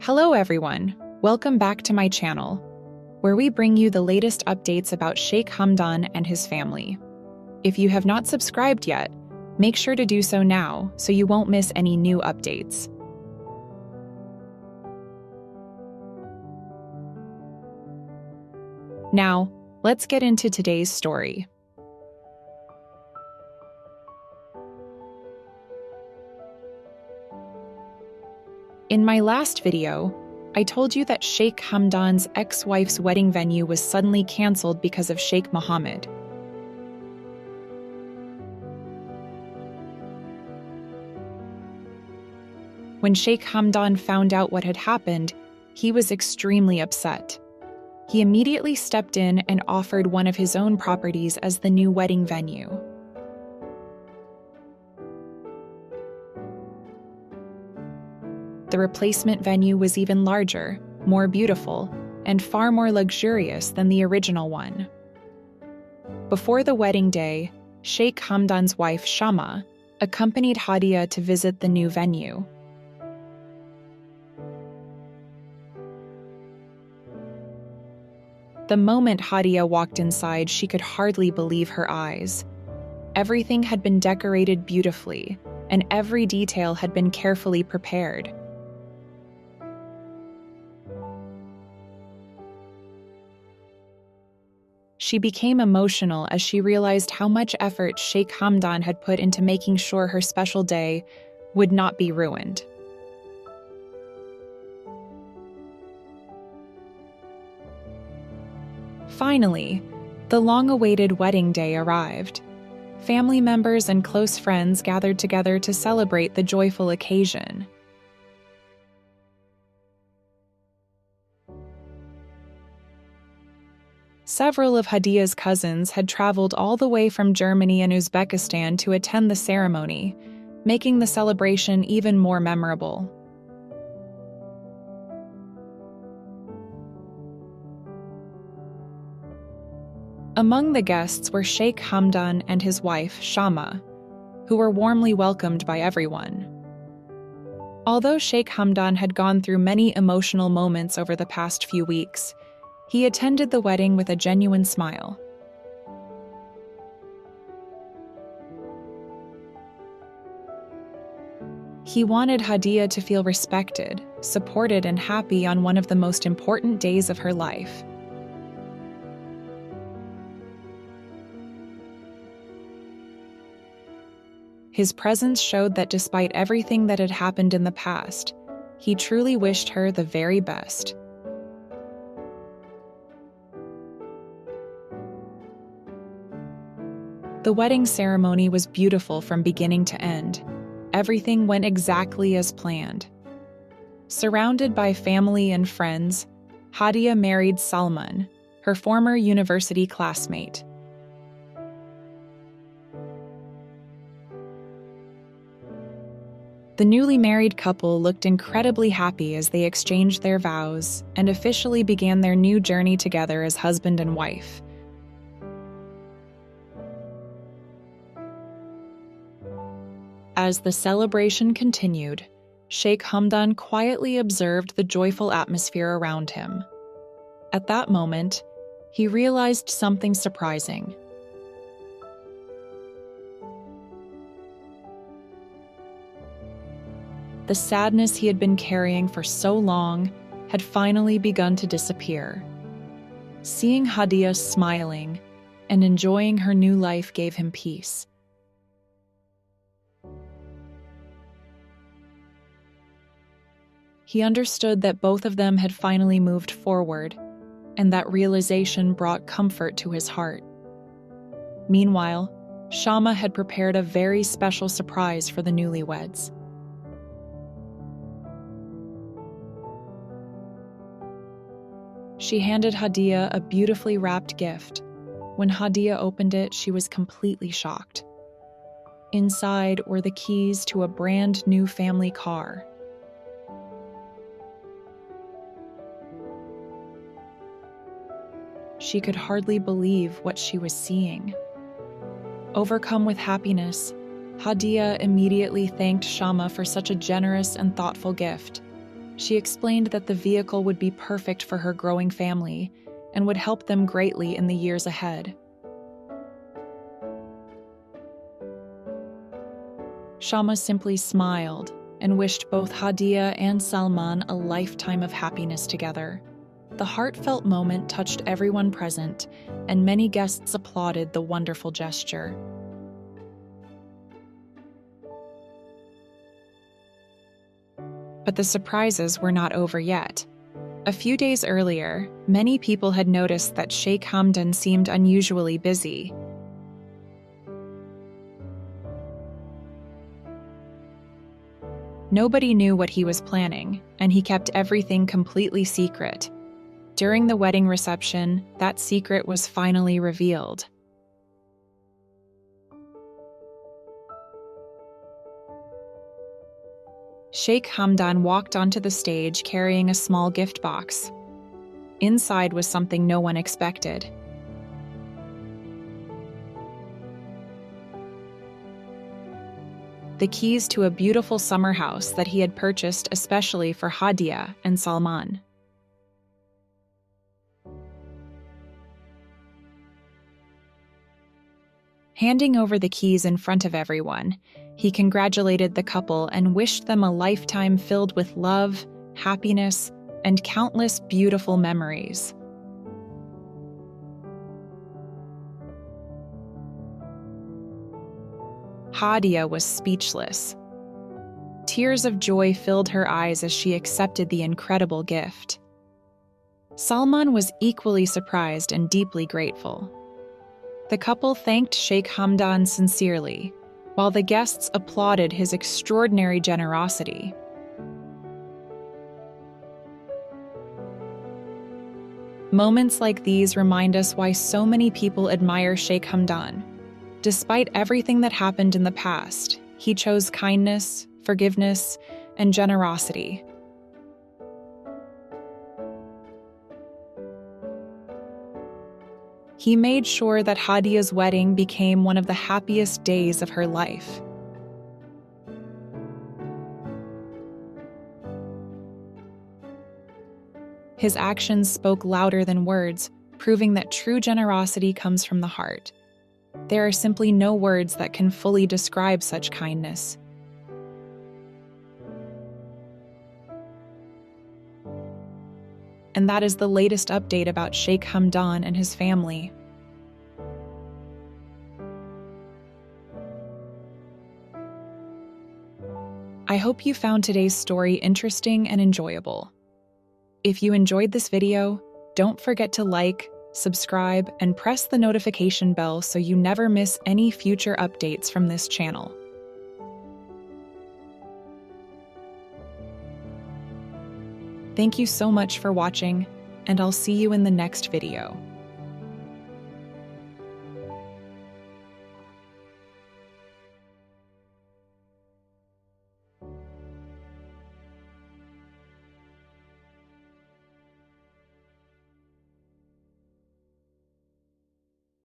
Hello everyone, welcome back to my channel, where we bring you the latest updates about Sheikh Hamdan and his family. If you have not subscribed yet, make sure to do so now so you won't miss any new updates. Now, let's get into today's story. In my last video, I told you that Sheikh Hamdan's ex-wife's wedding venue was suddenly cancelled because of Sheikh Mohammed. When Sheikh Hamdan found out what had happened, he was extremely upset. He immediately stepped in and offered one of his own properties as the new wedding venue. The replacement venue was even larger, more beautiful, and far more luxurious than the original one. Before the wedding day, Sheikh Hamdan's wife Shama accompanied Hadia to visit the new venue. The moment Hadia walked inside, she could hardly believe her eyes. Everything had been decorated beautifully, and every detail had been carefully prepared. She became emotional as she realized how much effort Sheikh Hamdan had put into making sure her special day would not be ruined. Finally, the long-awaited wedding day arrived. Family members and close friends gathered together to celebrate the joyful occasion. Several of Hadia's cousins had traveled all the way from Germany and Uzbekistan to attend the ceremony, making the celebration even more memorable. Among the guests were Sheikh Hamdan and his wife, Shama, who were warmly welcomed by everyone. Although Sheikh Hamdan had gone through many emotional moments over the past few weeks, he attended the wedding with a genuine smile. He wanted Hadia to feel respected, supported, and happy on one of the most important days of her life. His presence showed that despite everything that had happened in the past, he truly wished her the very best. The wedding ceremony was beautiful from beginning to end. Everything went exactly as planned. Surrounded by family and friends, Hadia married Salman, her former university classmate. The newly married couple looked incredibly happy as they exchanged their vows and officially began their new journey together as husband and wife. As the celebration continued, Sheikh Hamdan quietly observed the joyful atmosphere around him. At that moment, he realized something surprising. The sadness he had been carrying for so long had finally begun to disappear. Seeing Hadia smiling and enjoying her new life gave him peace. He understood that both of them had finally moved forward, and that realization brought comfort to his heart. Meanwhile, Shama had prepared a very special surprise for the newlyweds. She handed Hadia a beautifully wrapped gift. When Hadia opened it, she was completely shocked. Inside were the keys to a brand new family car. She could hardly believe what she was seeing. Overcome with happiness, Hadia immediately thanked Shama for such a generous and thoughtful gift. She explained that the vehicle would be perfect for her growing family and would help them greatly in the years ahead. Shama simply smiled and wished both Hadia and Salman a lifetime of happiness together. The heartfelt moment touched everyone present, and many guests applauded the wonderful gesture. But the surprises were not over yet. A few days earlier, many people had noticed that Sheikh Hamdan seemed unusually busy. Nobody knew what he was planning, and he kept everything completely secret. During the wedding reception, that secret was finally revealed. Sheikh Hamdan walked onto the stage carrying a small gift box. Inside was something no one expected. The keys to a beautiful summer house that he had purchased especially for Hadia and Salman. Handing over the keys in front of everyone, he congratulated the couple and wished them a lifetime filled with love, happiness, and countless beautiful memories. Hadia was speechless. Tears of joy filled her eyes as she accepted the incredible gift. Salman was equally surprised and deeply grateful. The couple thanked Sheikh Hamdan sincerely, while the guests applauded his extraordinary generosity. Moments like these remind us why so many people admire Sheikh Hamdan. Despite everything that happened in the past, he chose kindness, forgiveness, and generosity. He made sure that Hadia's wedding became one of the happiest days of her life. His actions spoke louder than words, proving that true generosity comes from the heart. There are simply no words that can fully describe such kindness. And that is the latest update about Sheikh Hamdan and his family. I hope you found today's story interesting and enjoyable. If you enjoyed this video, don't forget to like, subscribe, and press the notification bell so you never miss any future updates from this channel. Thank you so much for watching, and I'll see you in the next video.